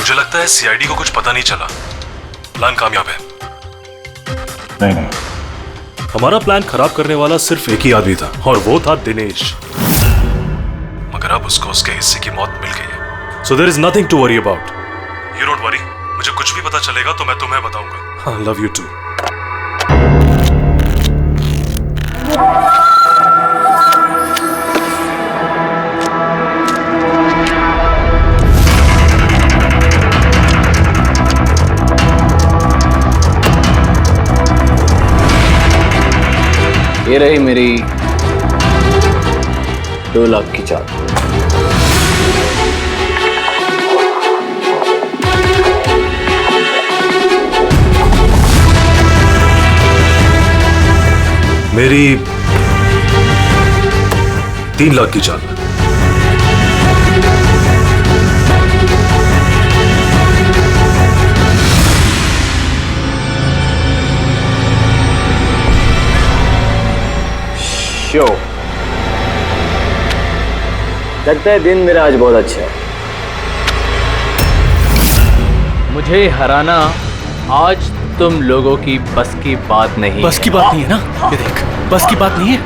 मुझे लगता है सीआईडी को कुछ पता नहीं चला। प्लान कामयाब है। नहीं, हमारा प्लान खराब करने वाला सिर्फ एक ही आदमी था और वो था दिनेश। मगर अब उसको उसके हिस्से की मौत मिल गई है। So there is nothing to worry about. You don't worry, मुझे कुछ भी पता चलेगा तो मैं तुम्हें बताऊंगा। I love you too. ये रही मेरी 2 लाख की चाल। मेरी 3 लाख की चाल। लगता है दिन मेरा आज बहुत अच्छा है। मुझे हराना आज तुम लोगों की बस की बात नहीं है। बस की बात नहीं है ना? ये देख, बस की बात नहीं है।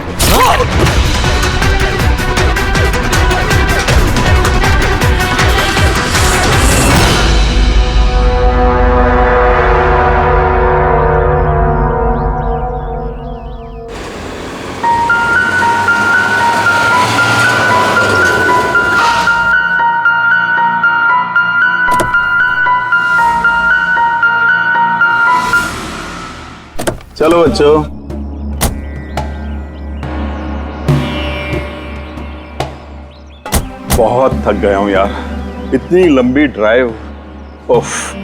चलो बच्चों, बहुत थक गया हूं यार, इतनी लंबी ड्राइव। उफ।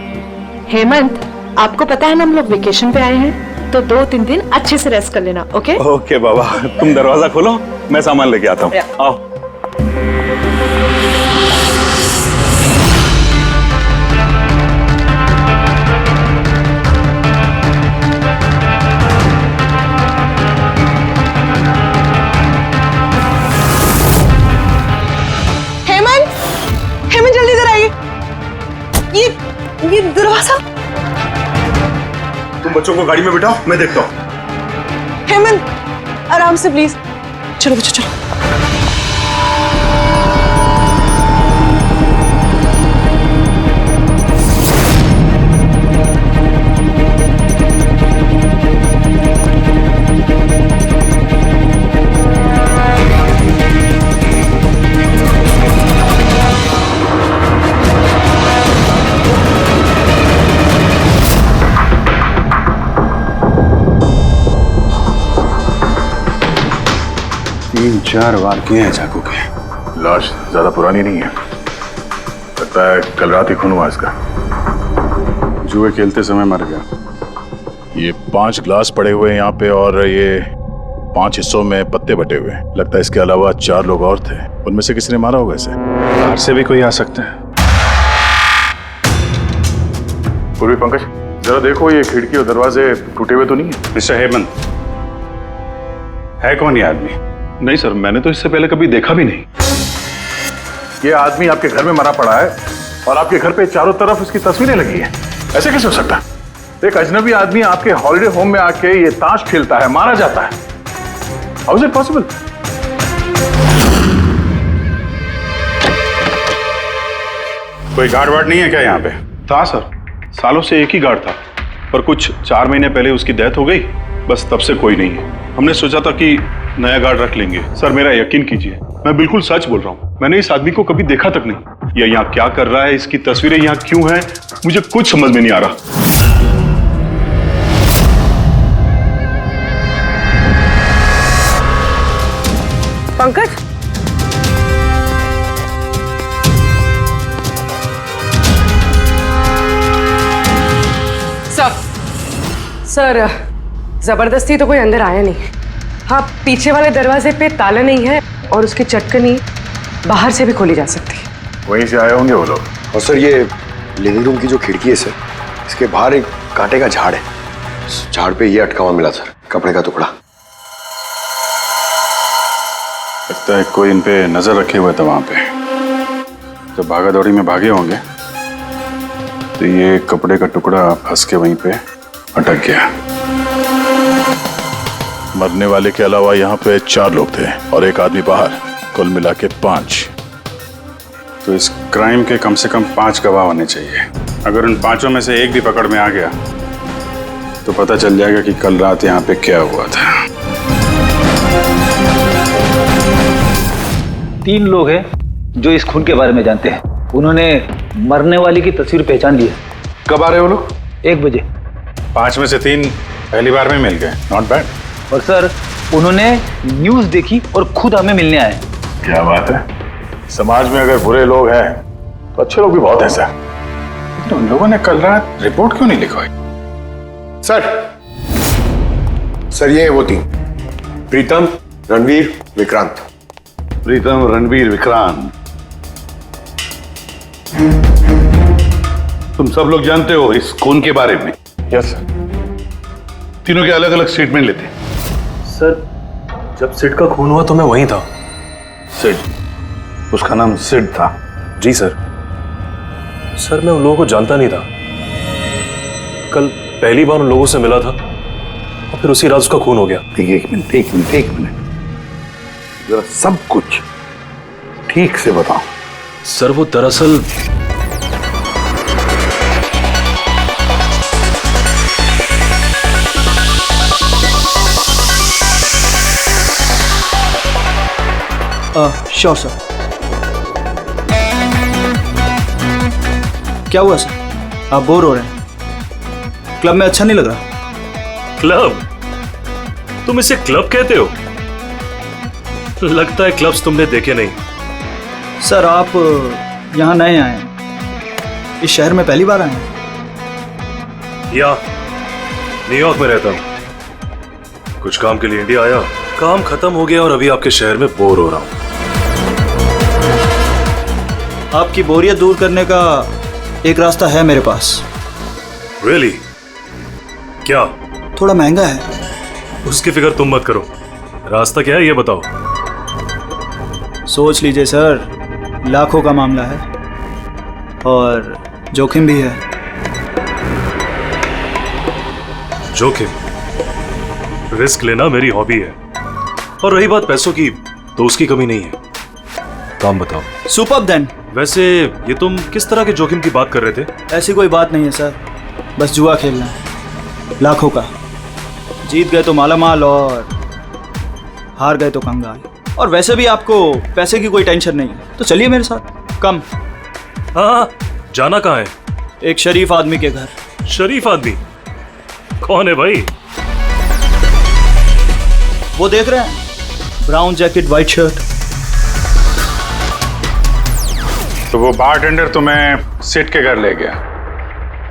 हेमंत, आपको पता है ना हम लोग वेकेशन पे आए हैं, तो 2-3 दिन अच्छे से रेस्ट कर लेना। ओके ओके बाबा, तुम दरवाजा खोलो, मैं सामान लेके आता हूँ। आओ। हेमंत जल्दी इधर आइए। ये दरवाजा। तुम बच्चों को गाड़ी में बिठाओ, मैं देखता हूँ। हेमंत आराम से प्लीज। चलो बच्चों चलो। तीन चार वार किए हैं चाकू के। लाश ज्यादा पुरानी नहीं है, लगता है कल रात ही खून हुआ इसका। जुए खेलते समय मर गया। ये 5 ग्लास पड़े हुए हैं यहाँ पे और ये 5 हिस्सों में पत्ते बटे हुए हैं। लगता है इसके अलावा 4 लोग और थे, उनमें से किसी ने मारा होगा इसे। बाहर से भी कोई आ सकते हैं। पूर्वी पंकज, जरा देखो ये खिड़की और दरवाजे टूटे हुए तो नहीं है। मिस्टर हेमंत, है कौन ये आदमी? नहीं सर, मैंने तो इससे पहले कभी देखा भी नहीं। ये आदमी आपके घर में मरा पड़ा है और आपके घर पे चारों तरफ इसकी तस्वीरें लगी हैं। ऐसे कैसे हो सकता है? एक अजनबी आदमी आपके हॉलिडे होम में आके ये ताश खेलता है, मारा जाता है। How is it possible? कोई गार्ड वार्ड नहीं है क्या यहाँ पे? था सर, सालों से एक ही गार्ड था, पर कुछ 4 महीने पहले उसकी डेथ हो गई, बस तब से कोई नहीं है। हमने सोचा था कि नया गार्ड रख लेंगे। सर मेरा यकीन कीजिए, मैं बिल्कुल सच बोल रहा हूँ। मैंने इस आदमी को कभी देखा तक नहीं। यह यहाँ क्या कर रहा है, इसकी तस्वीरें यहाँ क्यों हैं, मुझे कुछ समझ में नहीं आ रहा। पंकज, सर जबरदस्ती तो कोई अंदर आया नहीं। हाँ, पीछे वाले दरवाजे पे ताला नहीं है और उसकी चटकनी बाहर से भी खोली जा सकती है। वहीं से आए होंगे वो लोग। और सर ये लिविंग रूम की जो खिड़की है सर, इसके बाहर एक कांटे का झाड़ है। इस झाड़ पे ये अटका हुआ मिला सर, कपड़े का टुकड़ा। लगता है कोई इन पे नजर रखे हुए था वहां पे। जब भागा दौड़ी में भागे होंगे तो ये कपड़े का टुकड़ा फंस के वहीं पे अटक गया। मरने वाले के अलावा यहाँ पे 4 लोग थे और एक आदमी बाहर, कुल मिला के 5। तो इस क्राइम के कम से कम 5 गवाह होने चाहिए। अगर उन 5 में से एक भी पकड़ में आ गया तो पता चल जाएगा कि कल रात यहाँ पे क्या हुआ था। 3 लोग हैं जो इस खून के बारे में जानते हैं। उन्होंने मरने वाली की तस्वीर पहचान ली है। कब आ रहे हो लोग? 1 बजे। 5 में से 3 पहली बार में मिल गए, नॉट बैड। और सर, उन्होंने न्यूज़ देखी और खुद हमें मिलने आए। क्या बात है। समाज में अगर बुरे लोग हैं तो अच्छे लोग भी बहुत हैं सर। लेकिन उन लोगों ने कल रात रिपोर्ट क्यों नहीं लिखवाई? सर ये वो 3, प्रीतम, रणवीर, विक्रांत। प्रीतम, रणवीर, विक्रांत, तुम सब लोग जानते हो इस खून के बारे में? Yes sir. तीनों के अलग अलग स्टेटमेंट लेते। सर, जब सिड का खून हुआ तो मैं वहीं था। सिड? उसका नाम सिड था? जी सर। सर, मैं उन लोगों को जानता नहीं था। कल पहली बार उन लोगों से मिला था और फिर उसी रात उसका खून हो गया। एक मिनट जरा सब कुछ ठीक से बताओ। सर, वो दरअसल श्योर सर। क्या हुआ सर? आप बोर हो रहे हैं? क्लब में अच्छा नहीं लग रहा? क्लब? तुम इसे क्लब कहते हो? लगता है क्लब्स तुमने देखे नहीं। सर, आप यहाँ नए आए हैं, इस शहर में पहली बार आए हैं? या न्यूयॉर्क में रहता हूं। कुछ काम के लिए इंडिया आया, काम खत्म हो गया और अभी आपके शहर में बोर हो रहा हूं। आपकी बोरियत दूर करने का एक रास्ता है मेरे पास। Really? क्या? थोड़ा महंगा है। उसकी फिक्र तुम मत करो। रास्ता क्या है ये बताओ। सोच लीजिए सर, लाखों का मामला है और जोखिम भी है। जोखिम? रिस्क लेना मेरी हॉबी है। और रही बात पैसों की, तो उसकी कमी नहीं है। काम बताओ। Superb then. वैसे ये तुम किस तरह के जोखिम की बात कर रहे थे? ऐसी कोई बात नहीं है सर, बस जुआ खेलना है, लाखों का। जीत गए तो मालामाल और हार गए तो कंगाल। और वैसे भी आपको पैसे की कोई टेंशन नहीं है, तो चलिए मेरे साथ। कम। हाँ, जाना कहाँ है? एक शरीफ आदमी के घर। शरीफ आदमी? कौन है भाई? वो देख रहे हैं, ब्राउन जैकेट, व्हाइट शर्ट। तो वो बारटेंडर तुम्हें सिड के घर ले गया,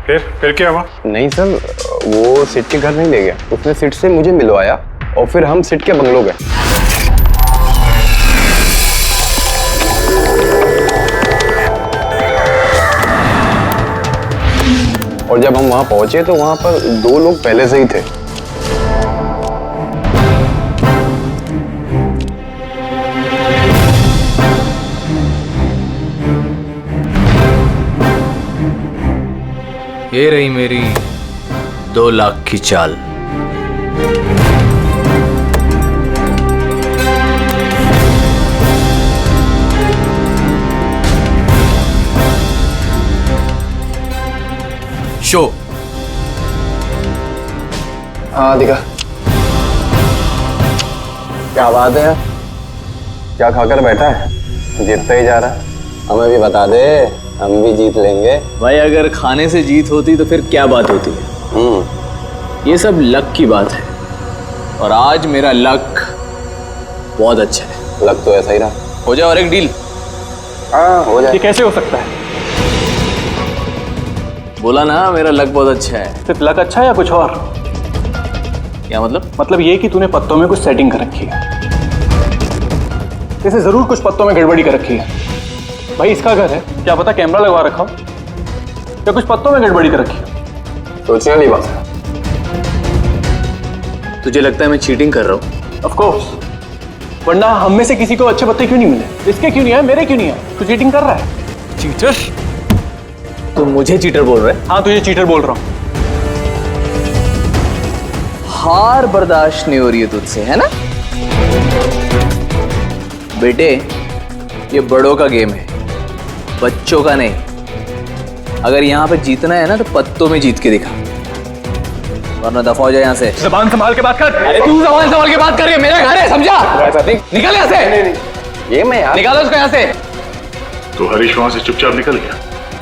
फिर क्या हुआ? नहीं सर, वो सिड के घर नहीं ले गया, उसने सिड से मुझे मिलवाया और फिर हम सिड के बंगलो गए। और जब हम वहां पहुंचे तो वहां पर 2 लोग पहले से ही थे। ये रही मेरी 2 लाख की चाल। शो। हाँ दिखा। क्या बात है, क्या खाकर बैठा है? जीतता ही जा रहा है। हमें भी बता दे, हम भी जीत लेंगे। भाई, अगर खाने से जीत होती तो फिर क्या बात होती है? ये सब लक की बात है और आज मेरा लक बहुत अच्छा है। लक तो ऐसा ही रहा। हो जाए और एक डील। हाँ हो जाए। ये कैसे हो सकता है? बोला ना, मेरा लक बहुत अच्छा है। सिर्फ लक अच्छा है या कुछ और? क्या मतलब? मतलब ये कि तूने पत्तों में कुछ सेटिंग कर रखी है। इसे जरूर कुछ पत्तों में गड़बड़ी कर रखी है। भाई, इसका घर है, क्या पता कैमरा लगवा रखा हो या कुछ पत्तों में गड़बड़ी कर रखी है। सोचने वाली बात है। तुझे लगता है मैं चीटिंग कर रहा हूँ? ऑफ कोर्स, वरना हम में से किसी को अच्छे पत्ते क्यों नहीं मिले? इसके क्यों नहीं है, मेरे क्यों नहीं है? तू चीटिंग कर रहा है। चीटर? तुम मुझे चीटर बोल रहे? हाँ तुझे चीटर बोल रहा हूँ। हार बर्दाश्त नहीं हो रही है तुझसे, है ना? बेटे, ये बड़ों का गेम है, बच्चों का नहीं। अगर यहाँ पे जीतना है ना तो पत्तों में जीत के दिखा, वरना दफा हो जाए यहाँ से। जबान संभाल के बात कर। अरे तू जबान संभाल के बात कर रही है, मेरा घर है, समझा? निकल यहाँ से। नहीं, ये मैं यार, निकालो उसको यहाँ से। तो हरीश वहां से चुपचाप निकल गया?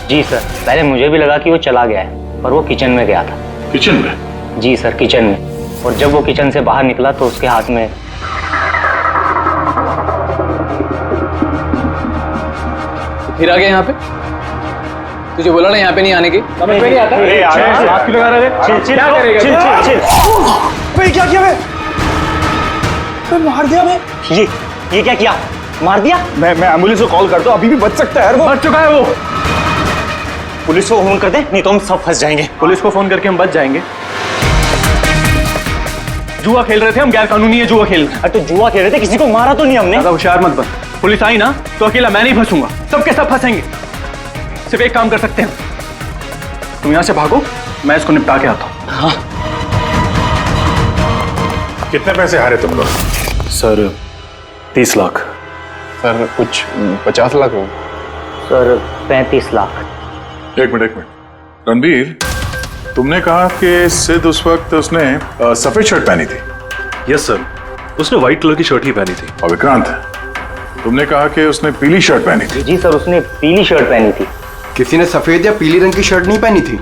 जी सर, पहले मुझे भी लगा कि वो चला गया है, पर वो किचन में गया था। किचन में? जी सर, किचन में। और जब वो किचन से बाहर निकला तो उसके हाथ में फिर आ गया यहाँ पे। तुझे बोला ना यहाँ पे नहीं आने की। समझ में नहीं आता? हाथ क्यों लगा रहे थे? क्या करेगा? क्या किया मैं मार दिया मैं। ये क्या किया? मार दिया? मैं एम्बुलेंस को कॉल करता हूँ, अभी भी बच सकता है। वो मर चुका है वो। पुलिस को फोन कर दे, नहीं तो हम सब फंस जाएंगे। पुलिस को फोन करके हम बच जाएंगे। जुआ खेल रहे थे हम, गैर कानूनी है जुआ खेलना। अरे तो जुआ खेल रहे थे, किसी को मारा तो नहीं हमने। ज्यादा होशियार मत बन। पुलिस आई ना तो अकेला मैं नहीं फंसूंगा, सबके सब फंसेंगे। सिर्फ एक काम कर सकते हैं, तुम यहां से भागो, मैं इसको निपटा के आता हूं। हाँ। कितने पैसे हारे तुम लोग? सर 30 लाख। सर कुछ 50 लाख हो। सर 35 लाख। एक मिनट। रणबीर, तुमने कहा कि सिद्ध उस वक्त उसने सफेद शर्ट पहनी थी। यस सर, उसने व्हाइट कलर की शर्ट ही पहनी थी। और विक्रांत, तुमने कहा कि उसने पीली शर्ट पहनी थी। जी सर, उसने पीली शर्ट पहनी थी। किसी ने सफेद या पीली रंग की शर्ट नहीं पहनी थी,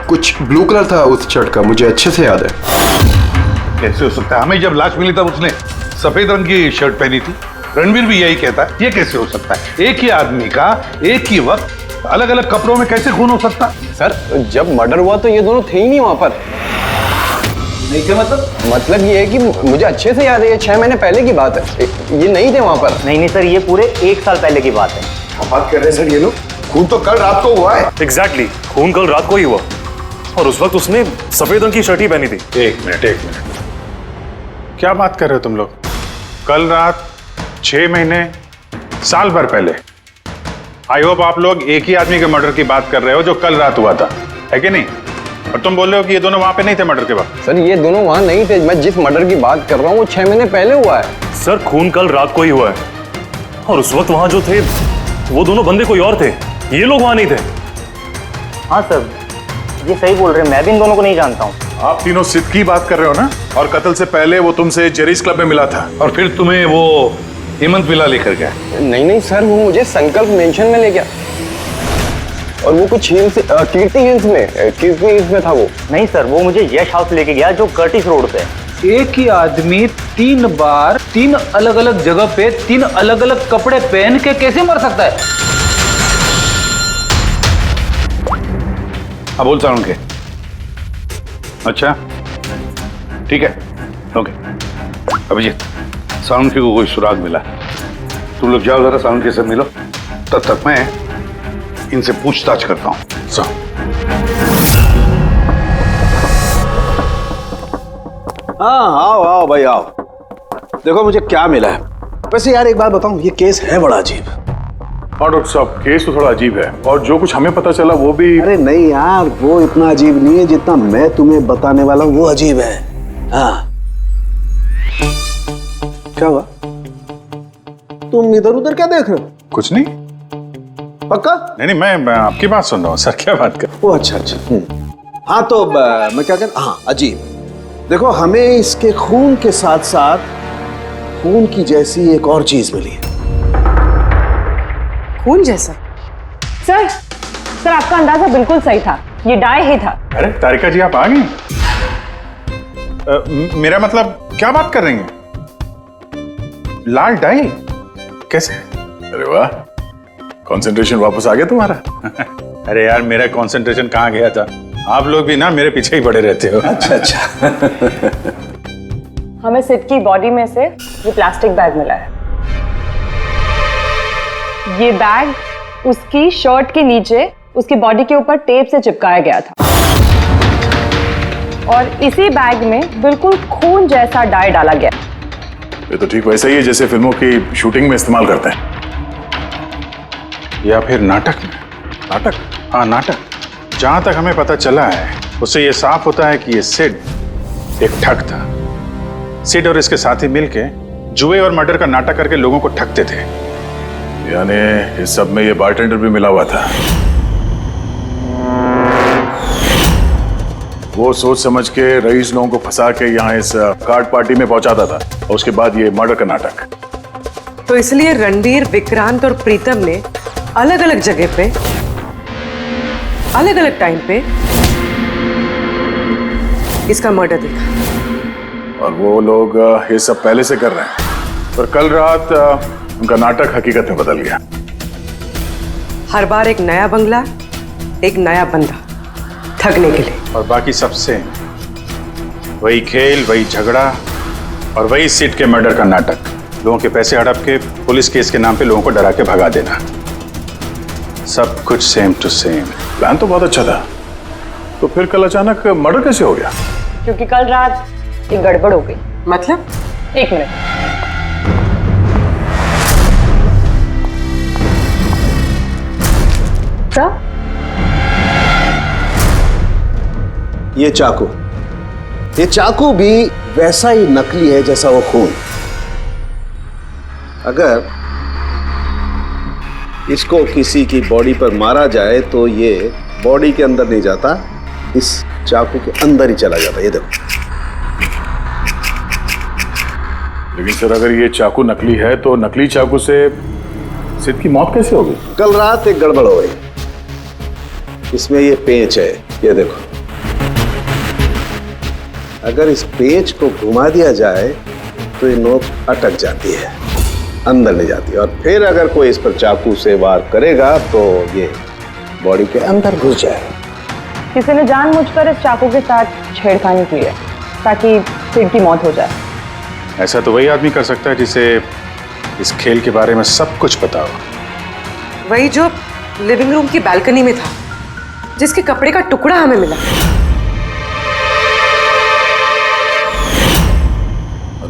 कुछ ब्लू कलर था उस शर्ट का, मुझे अच्छे से याद है। कैसे हो सकता है? हमें जब लाश मिली तब उसने सफेद रंग की शर्ट पहनी थी। रणवीर भी यही कहता है। ये कैसे हो सकता है? एक ही आदमी का एक ही वक्त अलग अलग कपड़ों में कैसे खून हो सकता है? सर जब मर्डर हुआ तो ये दोनों थे ही नहीं वहां पर। नहीं थे मतलब ये है कि मुझे अच्छे से याद है, ये 6 महीने पहले की बात है, ये नहीं थे वहां पर। नहीं सर, ये पूरे 1 साल पहले की बात है। क्या बात कर रहे हैं सर ये लोग? खून तो कल रात को हुआ है। एग्जैक्टली, खून कल रात को ही हुआ और उस वक्त उसने सफेद रंग की शर्ट ही पहनी थी। एक मिनट, क्या बात कर रहे हो तुम लोग? कल रात, 6 महीने, साल भर पहले। आई होप आप लोग एक ही आदमी के मर्डर की बात कर रहे हो जो कल रात हुआ था, है कि नहीं? और तुम बोल रहे हो कि ये दोनों वहां पे नहीं थे मर्डर के वक्त। सर ये दोनों वहां नहीं थे, मैं जिस मर्डर की बात कर रहा हूँ वो 6 महीने पहले हुआ है। सर खून कल रात को ही हुआ है और उस वक्त वहां जो थे वो दोनों बंदे कोई और थे, ये लोग वहां नहीं थे। हाँ सर, ये सही बोल रहे हैं, मैं भी इन दोनों को नहीं जानता हूँ। आप तीनों सिद्ध की बात कर रहे हो ना? और कत्ल से पहले वो तुमसे जेरीज क्लब में मिला था और फिर तुम्हें वो हेमंत विला लेकर गया? नहीं सर, वो मुझे संकल्प मेंशन में ले गया और वो कुछ कीर्ति हिल्स में था वो। नहीं सर, वो मुझे यश हाउस लेके गया जो कर्टिस रोड पे है। एक ही आदमी 3 बार 3 अलग अलग जगह पे 3 अलग अलग कपड़े पहन के कैसे मर सकता है? हाँ बोल साउंड के। अच्छा ठीक है, ओके। अभिजीत, साउंड के को कोई सुराग मिला? तुम लोग जाओ जरा साउंड के से मिलो, तब तक मैं इनसे पूछताछ करता हूँ। हाँ आओ भाई आओ, देखो मुझे क्या मिला है। वैसे यार एक बात बताऊं, ये केस है बड़ा अजीब। और डॉक्टर साहब केस तो थोड़ा अजीब है और जो कुछ हमें पता चला वो भी। अरे नहीं यार, वो इतना अजीब नहीं है जितना मैं तुम्हें बताने वाला हूँ वो अजीब है। हाँ क्या हुआ? तुम इधर उधर क्या देख रहे हो? कुछ नहीं। पक्का? नहीं मैं आपकी बात सुन रहा हूँ सर। क्या बात कर? ओ अच्छा। हाँ तो मैं क्या कहता, हाँ अजीब। देखो हमें इसके खून के साथ साथ खून की जैसी एक और चीज मिली है। खून जैसा? सर आपका अंदाजा बिल्कुल सही था, ये डाई ही था। अरे तारिका जी आप आ गई? मेरा मतलब क्या बात कर रही हैं? लाल डाई कैसे? अरे वाह, कंसंट्रेशन वापस आ गया तुम्हारा। अरे यार मेरा कंसंट्रेशन कहाँ गया था? आप लोग भी ना मेरे पीछे ही पड़े रहते हो। अच्छा। हमें सिड की बॉडी में से ये प्लास्टिक बैग मिला है। ये बैग उसकी शर्ट के नीचे उसकी बॉडी के ऊपर टेप से चिपकाया गया था और इसी बैग में बिल्कुल खून जैसा डाई डाला गया। ये तो ठीक वैसा ही है जैसे फिल्मों की शूटिंग में इस्तेमाल करते हैं, या फिर नाटक में। नाटक? हाँ नाटक। जहां तक हमें पता चला है उससे ये साफ होता है कि ये सिड एक ठग था। सिड और इसके साथी मिलके जुए और मर्डर का नाटक करके लोगों को ठगते थे। यानी इस सब में ये बारटेंडर भी मिला हुआ था। वो सोच समझ के रईस लोगों को फंसा के यहाँ इस कार्ड पार्टी में पहुंचाता था और उसके बाद ये मर्डर का नाटक। तो इसलिए रणवीर, विक्रांत और प्रीतम ने अलग अलग जगह पे अलग अलग टाइम पे इसका मर्डर देखा। और वो लोग ये सब पहले से कर रहे हैं, पर कल रात उनका नाटक हकीकत में बदल गया। हर बार एक नया बंगला, एक नया बंदा ठगने के लिए, और बाकी सबसे वही खेल, वही झगड़ा और वही सिट के मर्डर का नाटक। लोगों के पैसे हड़प के पुलिस केस के नाम पे लोगों को डरा के भगा देना। सब कुछ सेम टू सेम। प्लान तो बहुत अच्छा था, तो फिर कल अचानक मर्डर कैसे हो गया? क्योंकि कल रात एक गड़बड़ हो गई। मतलब? एक मिनट। क्या? ये चाकू भी वैसा ही नकली है जैसा वो खून। अगर इसको किसी की बॉडी पर मारा जाए तो ये बॉडी के अंदर नहीं जाता, इस चाकू के अंदर ही चला जाता। ये देखो। लेकिन सर, अगर ये चाकू नकली है तो नकली चाकू से सिड की मौत कैसे हो गई? कल रात एक गड़बड़ हो गई। इसमें ये पेंच है, ये देखो। अगर इस पेंच को घुमा दिया जाए तो ये नोक अटक जाती है, अंदर नहीं जाती। और फिर अगर कोई इस पर चाकू से वार करेगा तो ये बॉडी के अंदर घुस जाएगा। किसी ने जानबूझकर इस चाकू के साथ छेड़खानी की है ताकि सिड की मौत हो जाए। ऐसा तो वही आदमी कर सकता है जिसे इस खेल के बारे में सब कुछ पता हो। वही जो लिविंग रूम की बालकनी में था, जिसके कपड़े का टुकड़ा हमें मिला।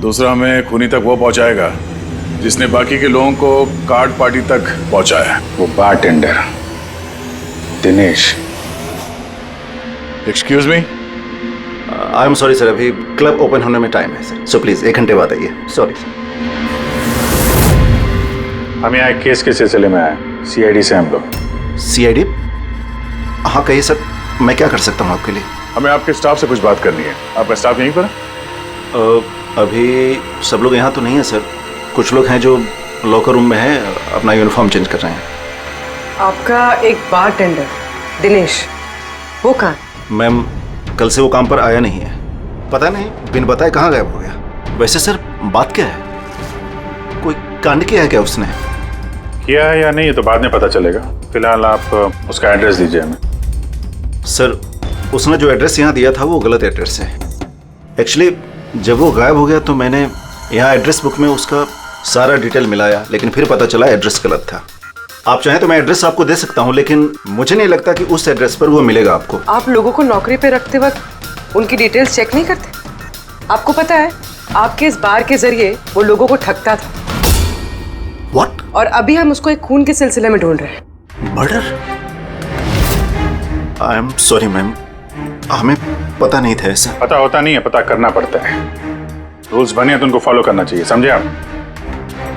दूसरा हमें खूनी तक वो पहुंचाएगा जिसने बाकी के लोगों को कार्ड पार्टी तक पहुंचाया, वो bartender Dinesh. Excuse me, I am sorry sir, अभी क्लब ओपन होने में टाइम है सर, सो प्लीज 1 घंटे बाद आइए। Sorry sir. हम यहाँ एक केस के सिलसिले में आए, सीआईडी से हम लोग। सीआईडी? हाँ कहिए सर, मैं क्या कर सकता हूँ आपके लिए? हमें आपके स्टाफ से कुछ बात करनी है। आपका स्टाफ यहीं पर है? अभी सब लोग यहाँ तो नहीं है सर, कुछ लोग हैं जो लॉकर रूम में हैं, अपना यूनिफॉर्म चेंज कर रहे हैं। आपका एक बारटेंडर दिनेश, वो कहाँ? मैम, कल से वो काम पर आया नहीं है, पता नहीं बिन बताए कहाँ गायब हो गया। वैसे सर बात क्या है, कोई कांड किया है क्या उसने? किया है या नहीं ये तो बाद में पता चलेगा। फिलहाल आप उसका एड्रेस दीजिए हमें। सर, उसने जो एड्रेस यहाँ दिया था वो गलत एड्रेस है। एक्चुअली जब वो गायब हो गया तो मैंने यहाँ एड्रेस बुक में उसका सारा डिटेल मिलाया, लेकिन फिर पता चला एड्रेस गलत था। आप चाहें तो मैं एड्रेस आपको दे सकता हूँ, लेकिन मुझे नहीं लगता कि उस एड्रेस पर वो मिलेगा आपको। आप लोगों को नौकरी पे रखते वक्त उनकी डिटेल्स चेक नहीं करते? आपको पता है आपके इस बार के जरिए वो लोगों को ठगता था। What? और अभी हम उसको एक खून के सिलसिले में ढूंढ रहे हैं। Murder? I am sorry ma'am, हमें पता नहीं था ऐसा। पता होता नहीं है, पता करना पड़ता है। रूल्स बने तो उनको फॉलो करना चाहिए, समझे आप?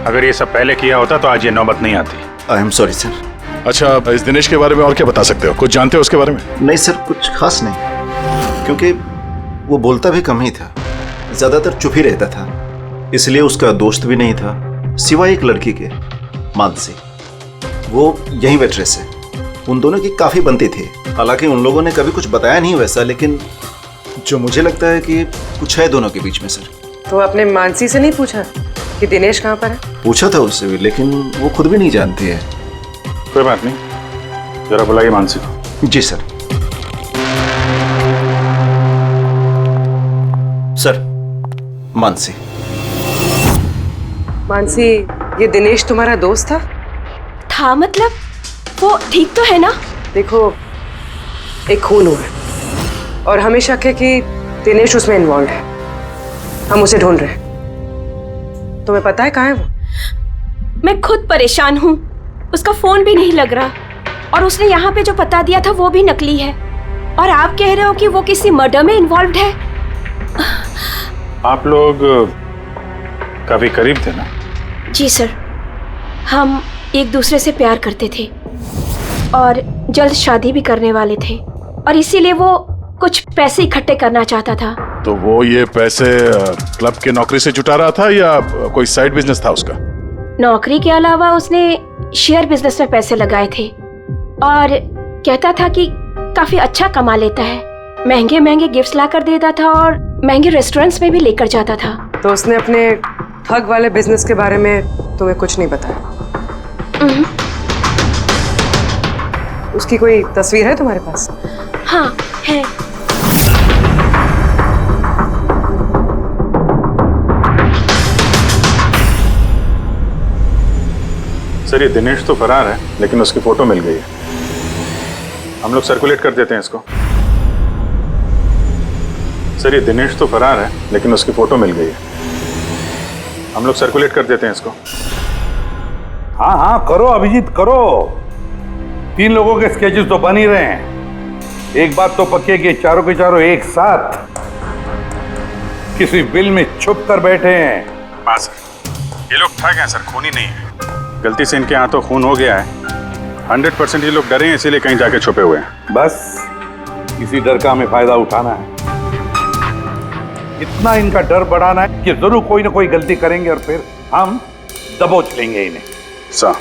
अगर ये सब पहले किया होता तो आज ये नौबत नहीं आती। I am sorry sir. अच्छा, इस दिनेश के बारे में और क्या बता सकते हो? कुछ जानते हो उसके बारे में? नहीं सर, कुछ खास नहीं, क्योंकि वो बोलता भी कम ही था, ज्यादातर चुप ही रहता था। इसलिए उसका दोस्त भी नहीं था सिवाय एक लड़की के, मानसी। वो यही वेट्रेस है। उन दोनों की काफी बनती थी, हालांकि उन लोगों ने कभी कुछ बताया नहीं वैसा, लेकिन जो मुझे लगता है कि कुछ है दोनों के बीच में सर। तो आपने मानसी से नहीं पूछा कि दिनेश कहाँ पर है? पूछा था उससे भी, लेकिन वो खुद भी नहीं जानती है। कोई बात नहीं, जरा बुलाइए मानसी को। जी सर। सर, मानसी। मानसी, ये दिनेश तुम्हारा दोस्त था? था मतलब? वो ठीक तो है ना? देखो, एक खून हुआ है और हमें शक है कि दिनेश उसमें इन्वॉल्व है। हम उसे ढूंढ रहे हैं। तुम्हें पता है कहाँ है वो? मैं खुद परेशान हूँ, उसका फोन भी नहीं लग रहा और उसने यहाँ पे जो पता दिया था वो भी नकली है। और आप कह रहे हो कि वो किसी मर्डर में इन्वॉल्व्ड है? आप लोग काफी करीब थे ना? जी सर, हम एक दूसरे से प्यार करते थे और जल्द शादी भी करने वाले थे, और इसीलिए वो कुछ पैसे इकट्ठे करना चाहता था। तो वो ये पैसे क्लब के नौकरी से जुटा रहा था या कोई साइड बिजनेस था उसका? नौकरी के अलावा उसने शेयर बिजनेस में पैसे लगाए थे और कहता था कि काफी अच्छा कमा लेता है। महंगे महंगे गिफ्ट्स लाकर देता था और महंगे रेस्टोरेंट्स में भी लेकर जाता था। तो उसने अपने ठग वाले बिजनेस के बारे में तुम्हें कुछ नहीं बताया? उसकी कोई तस्वीर है तुम्हारे पास? हाँ है। सर ये दिनेश तो फरार है, लेकिन उसकी फोटो मिल गई है। हम लोग सर्कुलेट कर देते हैं इसको। सर ये दिनेश तो फरार है, लेकिन उसकी फोटो मिल गई है। हम लोग सर्कुलेट कर देते हैं इसको। हाँ हाँ करो अभिजीत करो। 3 लोगों के स्केचेस तो बन ही रहे हैं। एक बात तो पक्की है कि चारों के चारों एक साथ किसी बिल में छुप कर बैठे हैं। हाँ सर, ये लोग ठग हैं सर, खूनी नहीं है। गलती से इनके हाथों खून हो गया है। 100% ये लोग डरे हैं, इसीलिए कहीं जाके छुपे हुए हैं। बस इसी डर का हमें फायदा उठाना है। इतना इनका डर बढ़ाना है कि जरूर कोई ना कोई गलती करेंगे और फिर हम दबोच लेंगे इन्हें। सर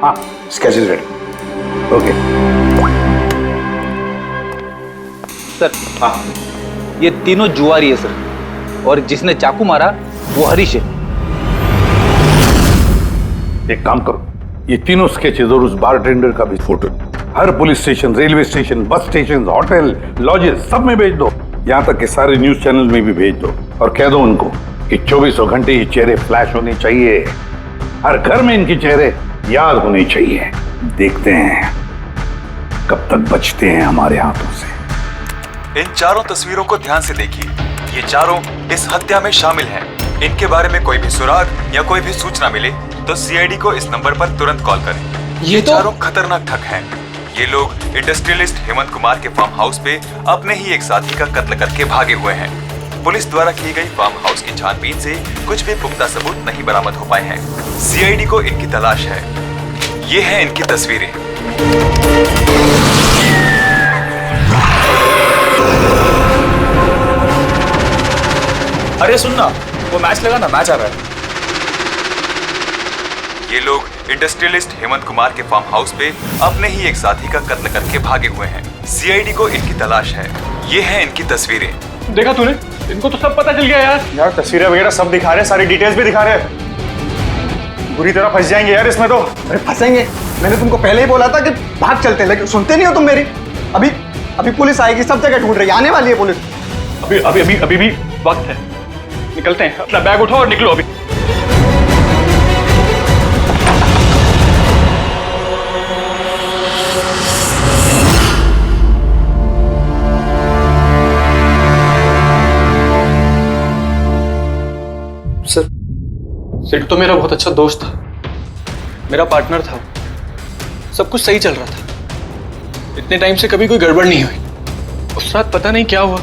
हाँ स्केचेस रेडी। ओके सर हाँ, ये तीनों जुआरी है सर, और जिसने चाकू मारा वो हरीश है। एक काम करो, ये तीनों स्केचेस और उस बारटेंडर का भी फोटो हर police station, railway station, bus station, hotel, lodges सब में भेज दो। यहाँ तक कि सारे न्यूज चैनल में भी भेज दो और कह दो उनको कि 24 घंटे ये चेहरे फ्लैश होने चाहिए। हर घर में इनके चेहरे याद होने चाहिए। देखते हैं कब तक बचते हैं हमारे हाथों से। इन चारों तस्वीरों को ध्यान से देखिए। ये चारों इस हत्या में शामिल हैं। इनके बारे में कोई भी सुराग या कोई भी सूचना मिले तो सीआईडी को इस नंबर पर तुरंत कॉल करें। ये चारों खतरनाक ठग हैं। ये लोग इंडस्ट्रियलिस्ट हेमंत कुमार के फार्म हाउस पे अपने ही एक साथी का कत्ल करके भागे हुए हैं। पुलिस द्वारा की गई फार्म हाउस की छानबीन से कुछ भी पुख्ता सबूत नहीं बरामद हो पाए हैं। सीआईडी को इनकी तलाश है। ये हैं इनकी तस्वीरें। अरे सुनना, वो मैच लगा ना, मैच आ रहा है। ये लोग इंडस्ट्रियलिस्ट हेमंत कुमार के फार्म हाउस पे अपने ही एक साथी का कत्ल करके भागे हुए हैं। सीआईडी को इनकी तलाश है। ये हैं इनकी तस्वीरें। देखा तूने, इनको तो सब पता चल गया यार। यार तस्वीरें वगैरह सब दिखा रहे हैं, सारी डिटेल्स भी दिखा रहे हैं। बुरी तरह फंस जाएंगे यार इसमें तो। अरे फंसेंगे, मैंने तुमको पहले ही बोला था कि भाग चलते हैं, लेकिन सुनते नहीं हो तुम मेरी। अभी पुलिस आएगी, सब जगह ढूंढ रही है, आने वाली है पुलिस। अभी भी वक्त है, निकलते हैं। अपना बैग उठाओ और निकलो अभी। सर, सिड तो मेरा बहुत अच्छा दोस्त था, मेरा पार्टनर था। सब कुछ सही चल रहा था। इतने टाइम से कभी कोई गड़बड़ नहीं हुई। उस रात पता नहीं क्या हुआ,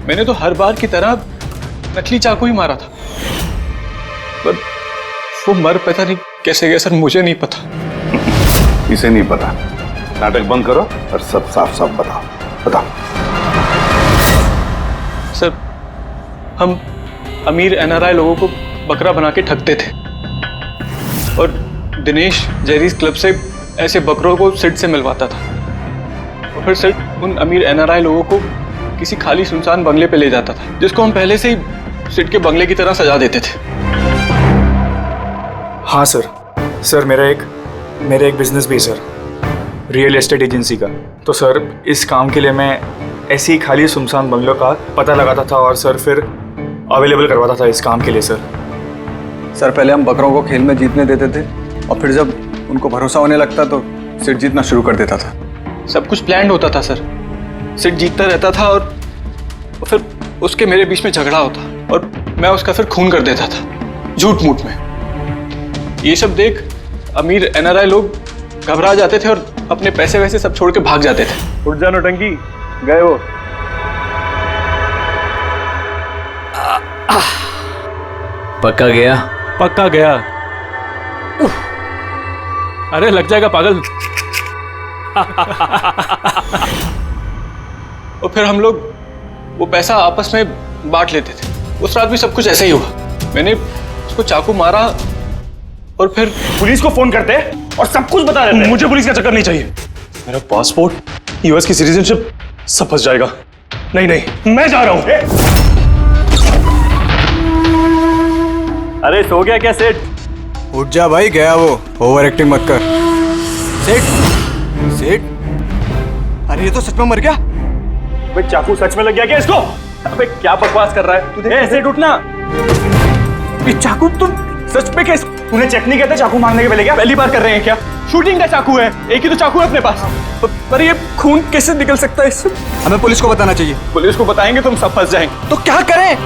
मैंने तो हर बार की तरह नकली चाकू ही मारा था, पर वो मर पता नहीं कैसे गया सर, मुझे नहीं पता। इसे नहीं पता। नाटक बंद करो और सब साफ साफ बताओ। सर, हम अमीर एनआरआई लोगों को बकरा बना के ठगते थे और दिनेश जेरीज क्लब से ऐसे बकरों को सिड से मिलवाता था। और फिर सिड उन अमीर एनआरआई लोगों को किसी खाली सुनसान बंगले पे ले जाता था, जिसको हम पहले से ही सिड के बंगले की तरह सजा देते थे। हाँ सर मेरा एक बिजनेस भी है सर, रियल एस्टेट एजेंसी का। तो सर इस काम के लिए मैं ऐसे ही खाली सुनसान बंगलों का पता लगाता था और सर फिर अवेलेबल करवाता था इस काम के लिए। सर पहले हम बकरों को खेल में जीतने देते थे और फिर जब उनको भरोसा होने लगता तो सिड जीतना शुरू कर देता था। सब कुछ प्लान्ड होता था सर। सिड जीतता रहता था और फिर उसके मेरे बीच में झगड़ा होता और मैं उसका फिर खून कर देता था झूठ मूठ में। ये सब देख अमीर एनआरआई लोग घबरा जाते थे और अपने पैसे वैसे सब छोड़ के भाग जाते थे। उठ जानो टंकी, गए वो। पक्का गया? पक्का गया। अरे लग जाएगा पागल। और फिर हम लोग वो पैसा आपस में बांट लेते थे। उस रात भी सब कुछ ऐसा ही हुआ। मैंने उसको चाकू मारा और फिर पुलिस को फोन करते और सब कुछ बता देते। मुझे पुलिस का चक्कर नहीं चाहिए। मेरा पासपोर्ट, यूएस की सिटीजनशिप सब फंस जाएगा। नहीं नहीं, मैं जा रहा हूं। अरे सो गया क्या सेठ? उठ जा भाई, गया वो। ओवर एक्टिंग मत कर। सेठ, सेठ, अरे ये तो सच में मर गया। भाई चाकू सच में लग गया क्या इसको? अबे क्या बकवास कर रहा है? सेठ उठना। ये चाकू तुम सच में कैसे? तूने चेक नहीं किया था चाकू मारने के पहले क्या? पहली बार कर रहे हैं क्या? शूटिंग का चाकू है, एक ही तो चाकू है अपने पास। पर ये खून कैसे निकल सकता है इससे? हमें पुलिस को बताना चाहिए। पुलिस को बताएंगे तुम सब फंस जाएंगे। तो क्या करें?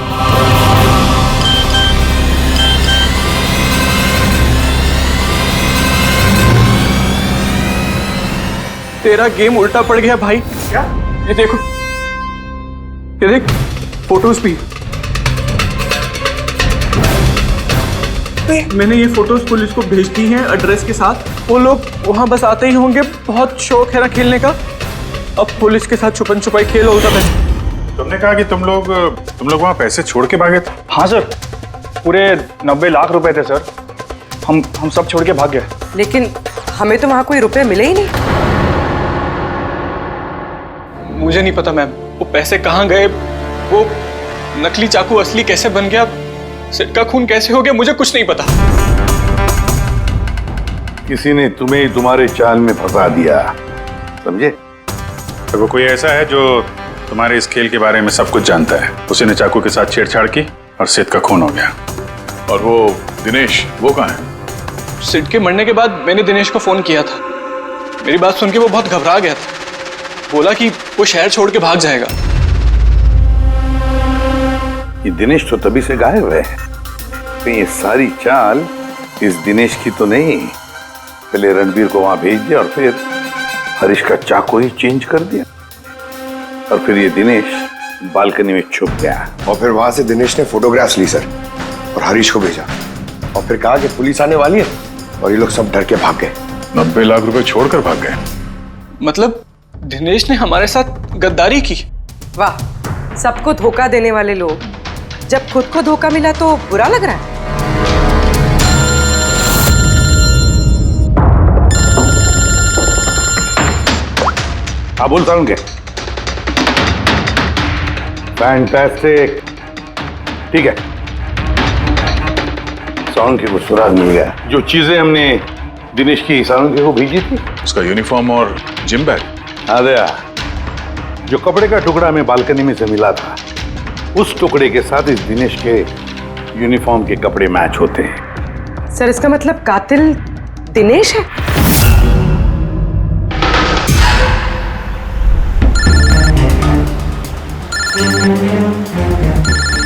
तेरा गेम उल्टा पड़ गया भाई। क्या? ये देखो, ये देख फोटोज भी। मैंने ये फोटोज पुलिस को भेज दी हैं एड्रेस के साथ। वो लोग वहां बस आते ही होंगे। बहुत शौक है ना खेलने का। अब पुलिस के साथ छुपन छुपाई खेल होता है। तुमने कहा कि तुम लोग वहां पैसे छोड़ के भागे थे? हाँ सर, पूरे 90 लाख रुपए थे सर। हम सब छोड़ के भाग गए। लेकिन हमें तो वहां कोई रुपए मिले ही नहीं। मुझे नहीं पता मैम, वो पैसे कहाँ गए, वो नकली चाकू असली कैसे बन गया, सेठ का खून कैसे हो गया, मुझे कुछ नहीं पता। किसी ने तुम्हें तुम्हारे चाल में फंसा दिया, समझे? तो वो कोई ऐसा है जो तुम्हारे इस खेल के बारे में सब कुछ जानता है। उसी ने चाकू के साथ छेड़छाड़ की और सेठ का खून हो गया। और वो दिनेश, वो कहाँ है? सेठ के मरने के बाद मैंने दिनेश को फोन किया था। मेरी बात सुन के वो बहुत घबरा गया था। बोला कि वो शहर छोड़ के भाग जाएगा। ये दिनेश तो तभी से गायब है। तो ये सारी चाल इस दिनेश की तो नहीं। पहले रणबीर को वहां भेज दिया और फिर हरीश का चाकू ही चेंज कर दिया। और फिर ये दिनेश बालकनी में छुप गया। और फिर वहां से दिनेश ने फोटोग्राफ्स ली सर और हरीश को भेजा। और फिर कहा कि पुलिस आने वाली है और ये लोग सब डर के भाग गए। 90 लाख रुपए छोड़कर भाग गए? मतलब दिनेश ने हमारे साथ गद्दारी की? वाह, सबको धोखा देने वाले लोग। जब खुद को धोखा मिला तो बुरा लग रहा है। हाँ बोलता हूँ क्या? फैंटास्टिक। ठीक है, साउंड की कुछ सुराग मिल गया। जो चीजें हमने दिनेश की साउंड को भेजी थी, उसका यूनिफॉर्म और जिम बैग। हाँ दया, जो कपड़े का टुकड़ा हमें बालकनी में से मिला था, उस टुकड़े के साथ इस दिनेश के यूनिफॉर्म के कपड़े मैच होते हैं। सर, इसका मतलब कातिल दिनेश है?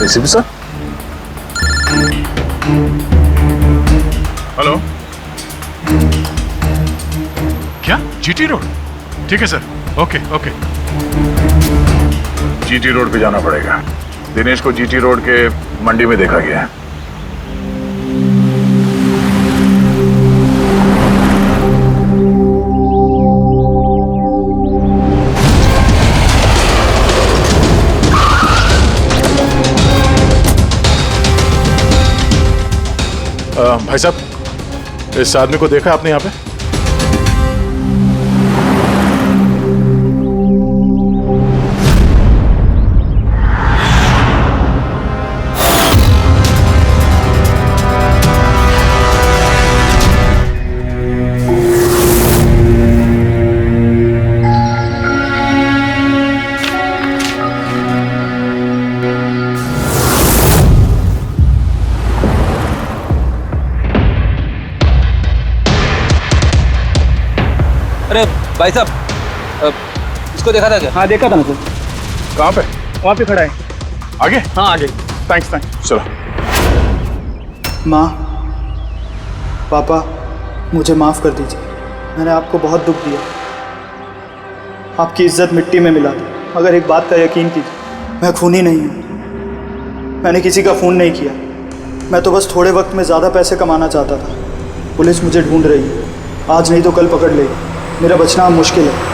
ACP sir. हेलो, क्या जीटी रोड? ठीक है sir, okay okay. GT road पे जाना पड़ेगा। दिनेश को जीटी रोड के मंडी में देखा गया है। भाई साहब, इस आदमी को देखा आपने यहाँ पे? अरे भाई साहब, इसको देखा था क्या? हाँ देखा था ना सर। कहाँ पे? वहां पे खड़ा है। आगे? हाँ आगे। Thanks thanks. चलो। माँ, पापा, मुझे माफ़ कर दीजिए। मैंने आपको बहुत दुख दिया। आपकी इज्जत मिट्टी में मिला दी। मगर एक बात का यकीन कीजिए, मैं खूनी नहीं हूँ। मैंने किसी का खून नहीं किया। मैं तो बस थोड़े वक्त में ज़्यादा पैसे कमाना चाहता था। पुलिस मुझे ढूंढ रही है, आज नहीं तो कल पकड़ लेगी। मेरा बचना अब मुश्किल है।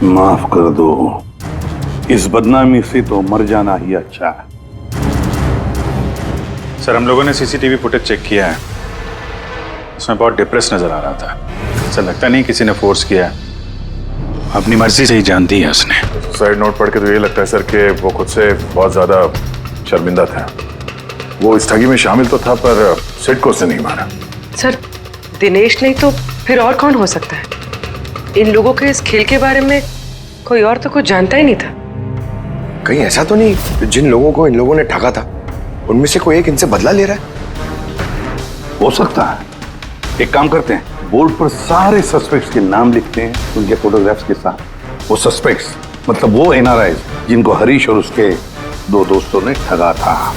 माफ कर दो, इस बदनामी से तो मर जाना ही अच्छा है। सर, हम लोगों ने सीसीटीवी फुटेज चेक किया है। उसमें बहुत डिप्रेस नजर आ रहा था। सर, लगता नहीं किसी ने फोर्स किया है, अपनी मर्जी से ही जान दी है उसने। साइड नोट पढ़ के तो ये लगता है सर कि वो खुद से बहुत ज्यादा शर्मिंदा था। वो इस ठगी में शामिल तो था, पर सिड को उसने नहीं मारा। सर, दिनेश नहीं तो फिर और कौन हो सकता है? इन लोगों के इस खेल के बारे में कोई और तो कुछ जानता ही नहीं था। कहीं ऐसा तो नहीं जिन लोगों को इन लोगों ने ठगा था उनमें से कोई एक इनसे बदला ले रहा है? हो सकता है। एक काम करते हैं, बोर्ड पर सारे सस्पेक्ट्स के नाम लिखते हैं, उनके फोटोग्राफ्स के साथ। वो सस्पेक्ट्स मतलब वो एनआरआई जिनको हरीश और उसके दो दोस्तों ने ठगा था।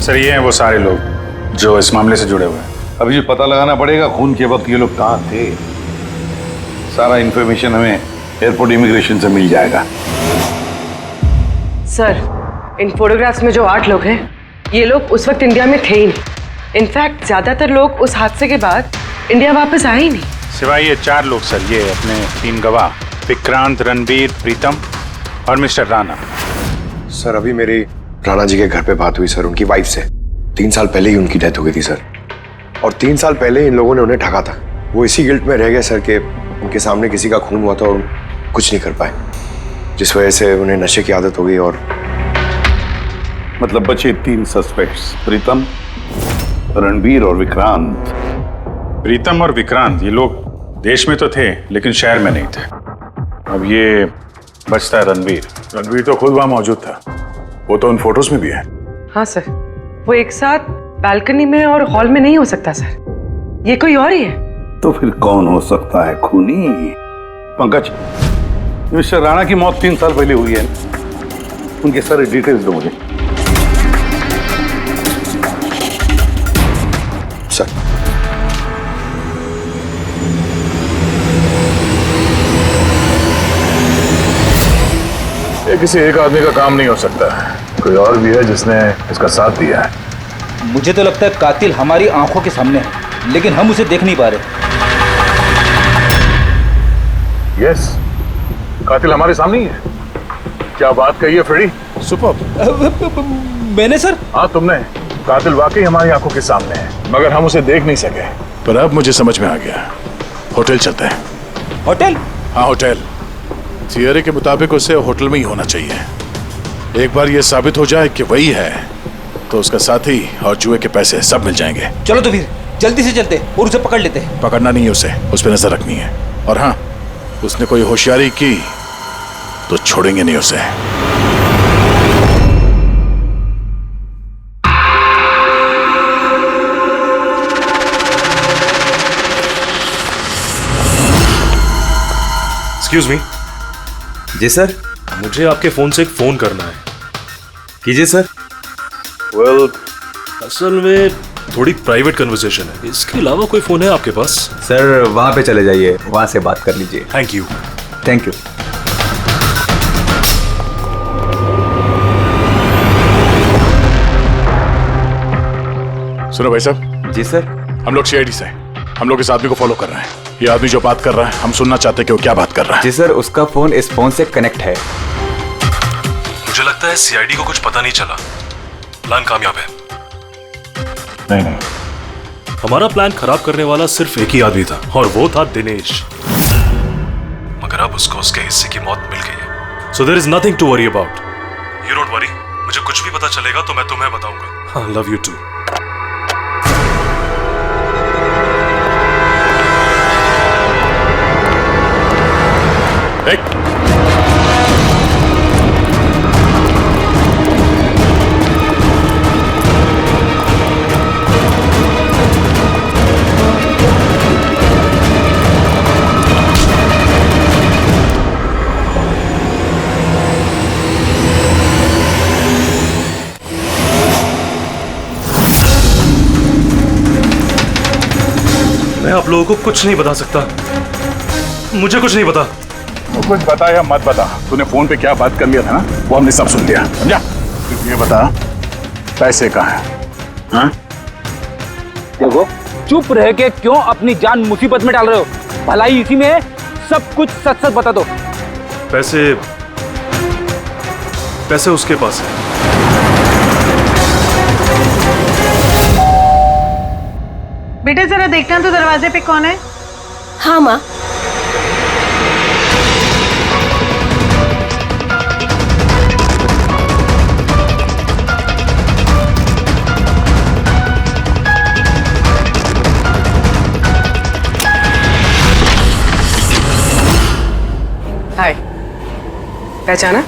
सर, ये हैं वो सारे लोग जो इस मामले से जुड़े हुए हैं। अभी जो पता लगाना पड़ेगा खून के वक्त ये लोग कहाँ थे। सारा इंफॉर्मेशन हमें एयरपोर्ट इमिग्रेशन से मिल जाएगा। सर, इन फोटोग्राफ्स में जो 8 लोग हैं, ये लोग उस वक्त इंडिया में थे ही नहीं। इनफैक्ट ज्यादातर लोग उस हादसे के बाद इंडिया वापस आए ही नहीं। सिवाय ये 4 लोग सर, ये अपने 3 गवाह विक्रांत, रणबीर, प्रीतम और मिस्टर राणा। सर, अभी मेरी राणा जी के घर पे बात हुई सर, उनकी वाइफ से। 3 साल पहले ही उनकी डेथ हो गई थी सर, और 3 साल पहले इन लोगों ने उन्हें ठगा था। वो इसी गिल्ट में रह गए सर कि उनके सामने किसी का खून हुआ था और कुछ नहीं कर पाए, जिस वजह से उन्हें नशे की आदत हो गई। और मतलब बचे 3 सस्पेक्ट्स, प्रीतम, रणबीर और विक्रांत। प्रीतम और विक्रांत, ये लोग देश में तो थे लेकिन शहर में नहीं थे। अब ये बचता है रणबीर। रणबीर तो खुद वहां मौजूद था, वो तो उन फोटोज में भी है। हाँ सर, वो एक साथ बालकनी में और हॉल में नहीं हो सकता सर, ये कोई और ही है। तो फिर कौन हो सकता है खूनी? पंकज, मिस्टर राणा की मौत 3 साल पहले हुई है, उनके सारे डिटेल्स दो मुझे। सर, ये किसी एक आदमी का काम नहीं हो सकता, कोई और भी है जिसने इसका साथ दिया है। मुझे तो लगता है कातिल हमारी आंखों के सामने है, लेकिन हम उसे देख नहीं पा रहे। यस, कातिल हमारे सामने ही है। क्या बात कही है फ्रेडी, सुपर। मैंने सर? हाँ, तुमने। कातिल वाकई हमारी आंखों के सामने है, मगर हम उसे देख नहीं सके। पर अब मुझे समझ में आ गया, होटल चलते हैं। होटल? हाँ, होटल। थियरी के मुताबिक उसे होटल में ही होना चाहिए। एक बार ये साबित हो जाए कि वही है तो उसका साथी और जुए के पैसे सब मिल जाएंगे। चलो तो फिर जल्दी से चलते और उसे पकड़ लेते। पकड़ना नहीं है उसे, उस पर नजर रखनी है। और हाँ, उसने कोई होशियारी की तो छोड़ेंगे नहीं उसे। Excuse me. जी सर। मुझे आपके फोन से एक फोन करना है। कीजिए सर। वेल, असल में थोड़ी प्राइवेट कन्वर्सेशन है। इसके अलावा कोई फोन है आपके पास? सर, वहां पे चले जाइए, वहां से बात कर लीजिए। Thank you. Thank you. सुनो भाई साहब। जी सर। हम लोग सीआईडी से हैं। हम लोग इस आदमी को फॉलो कर रहे हैं। ये आदमी जो बात कर रहा है, हम सुनना चाहते हैं कि वो क्या बात कर रहा है। जी सर, उसका फोन इस फोन से कनेक्ट है। मुझे लगता है सीआईडी को कुछ पता नहीं चला। प्लान कामयाब है। नहीं, हमारा प्लान खराब करने वाला सिर्फ एक ही आदमी था और वो था दिनेश। मगर अब उसको उसके हिस्से की मौत मिल गई है। So there is nothing to worry about. You don't worry, मुझे कुछ भी पता चलेगा तो मैं तुम्हें बताऊंगा। I love you too. मैं आप लोगों को कुछ नहीं बता सकता, मुझे कुछ नहीं पता। तो कुछ बता या मत बता, तूने फोन पे क्या बात कर लिया था ना, वो हमने सब सुन लिया, समझा? ये बता, पैसे कहाँ हैं? हाँ? देखो, चुप रह के क्यों अपनी जान मुसीबत में डाल रहे हो? भलाई इसी में है, सब कुछ सच सच बता दो। पैसे उसके पास है। बेटे जरा देखना तो दरवाजे पे कौन है? हाँ माँ। हाय, पहचाना?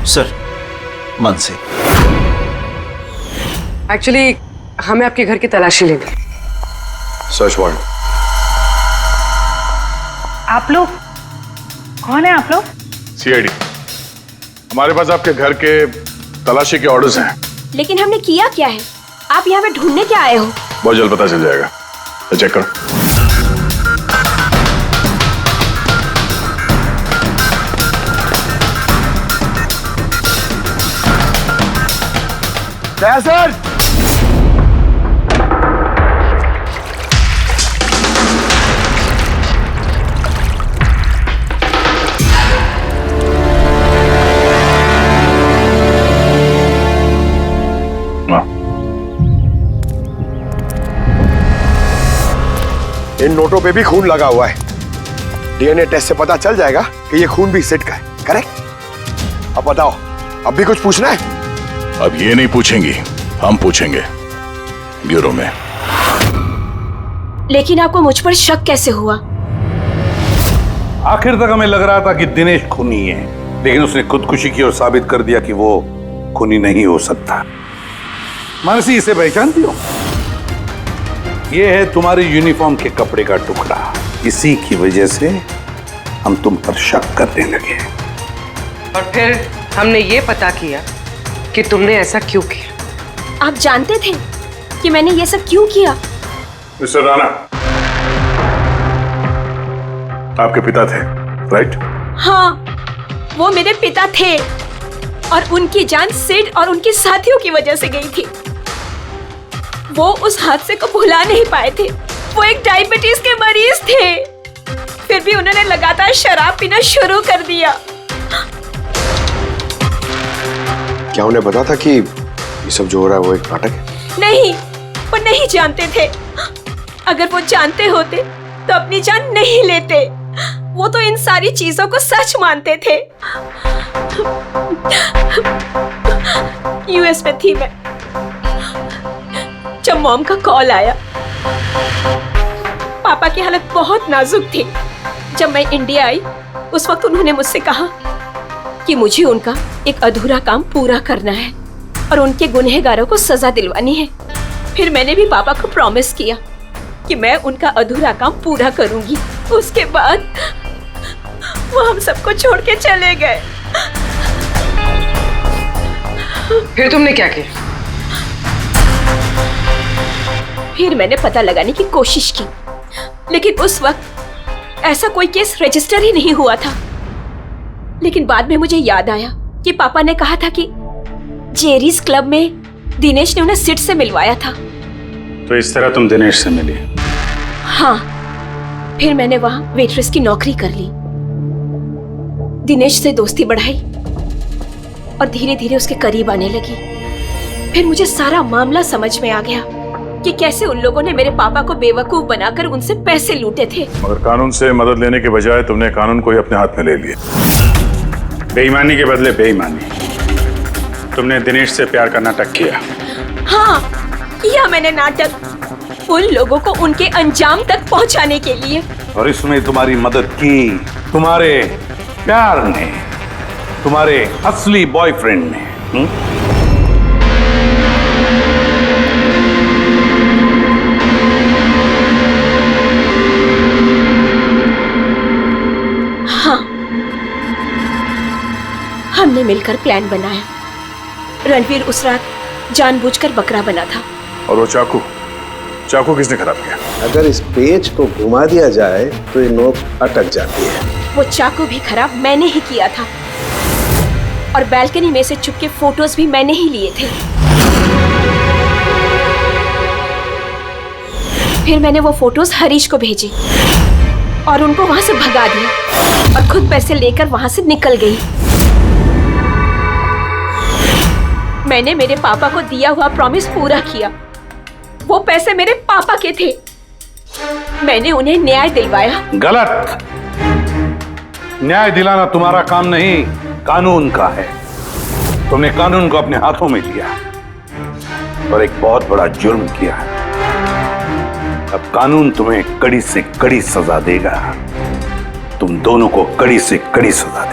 सर, मानसी। एक्चुअली हमें आपके घर की तलाशी लेनी। Search warrant. आप लोग कौन है? आप लोग? सीआईडी। हमारे पास आपके घर के तलाशी के ऑर्डर्स हैं। लेकिन हमने किया क्या है? आप यहाँ पे ढूंढने क्या आए हो? बहुत जल्द पता चल जाएगा, तो चेक करो। सर, इन नोटों पे भी खून लगा हुआ है। डीएनए टेस्ट से पता चल जाएगा कि ये खून भी सिड का है, करेक्ट? अब बताओ, अब भी कुछ पूछना है? अब ये नहीं पूछेंगी, हम पूछेंगे ब्यूरो में। लेकिन आपको मुझ पर शक कैसे हुआ? आखिर तक हमें लग रहा था कि दिनेश खूनी है, लेकिन उसने खुदकुशी की और साबित कर दिया कि वो खूनी नहीं हो सकता। मानसी, इसे पहचानती हो? ये है तुम्हारे यूनिफॉर्म के कपड़े का टुकड़ा। इसी की वजह से हम तुम पर शक करने लगे और फिर हमने ये पता किया कि तुमने ऐसा क्यों किया। आप जानते थे कि मैंने ये सब क्यों किया? मिस्टर राणा, आपके पिता थे, राइट? हाँ, वो मेरे पिता थे और उनकी जान सिड और उनके साथियों की वजह से गई थी। वो उस हादसे को भुला नहीं पाए थे। वो एक डायबिटीज के मरीज थे, फिर भी उन्होंने लगातार शराब पीना शुरू कर दिया। क्या उन्हें पता था कि ये सब जो हो रहा है वो एक नाटक है? नहीं, वो नहीं जानते थे। अगर वो जानते होते तो अपनी जान नहीं लेते। वो तो इन सारी चीजों को सच मानते थे। यूएस में थी मैं जब मॉम का कॉल आया। पापा की हालत बहुत नाजुक थी। जब मैं इंडिया आई उस वक्त उन्होंने मुझसे कहा कि मुझे उनका एक अधूरा काम पूरा करना है और उनके गुनहगारों को सजा दिलवानी है। फिर मैंने भी पापा को प्रॉमिस किया कि मैं उनका अधूरा काम पूरा करूंगी। उसके बाद वो हम सबको छोड़ के चले गए। फिर तुमने क्या किया? फिर मैंने पता लगाने की कोशिश की, लेकिन उस वक्त ऐसा कोई केस रजिस्टर ही नहीं हुआ था। लेकिन बाद में मुझे याद आया कि पापा ने कहा था कि जेरीज क्लब में दिनेश ने उन्हें सिड से मिलवाया था। तो इस तरह तुम दिनेश से मिली? हाँ, फिर मैंने वहां वेट्रेस की नौकरी कर ली। दिनेश से दोस्ती बढ़ाई और धीरे धीरे उसके करीब आने लगी। फिर मुझे सारा मामला समझ में आ गया कि कैसे उन लोगों ने मेरे पापा को बेवकूफ बनाकर उनसे पैसे लूटे थे। मगर कानून से मदद लेने के बजाय तुमने कानून को ही अपने हाथ में ले लिया। बेईमानी के बदले बेईमानी। तुमने दिनेश से प्यार का नाटक किया। हाँ, किया मैंने नाटक, उन लोगों को उनके अंजाम तक पहुंचाने के लिए। और इसमें तुम्हारी मदद की तुम्हारे प्यार ने, तुम्हारे असली बॉयफ्रेंड ने। हाँ, हमने मिलकर प्लान बनाया। रणवीर उस रात जानबूझकर बकरा बना था। और वो चाकू चाकू किसने खराब किया? अगर इस पेज को घुमा दिया जाए तो ये नोक अटक जाती है। वो चाकू भी खराब मैंने ही किया था और बैल्कनी में से चुपके फोटोज भी मैंने ही लिए थे। फिर मैंने वो फोटोज हरीश को भेजे और उनको वहां से भगा दिया और खुद पैसे लेकर वहां से निकल गई। मैंने मेरे पापा को दिया हुआ प्रॉमिस पूरा किया। वो पैसे मेरे पापा के थे। मैंने उन्हें न्याय दिलवाया। गलत। न्याय दिलाना तुम्हारा काम नहीं, कानून का है। तुमने कानून को अपने हाथों में लिया और एक बहुत बड़ा जुर्म किया है। अब कानून तुम्हें कड़ी से कड़ी सजा देगा। तुम दोनों को कड़ी से कड़ी सजा देगा।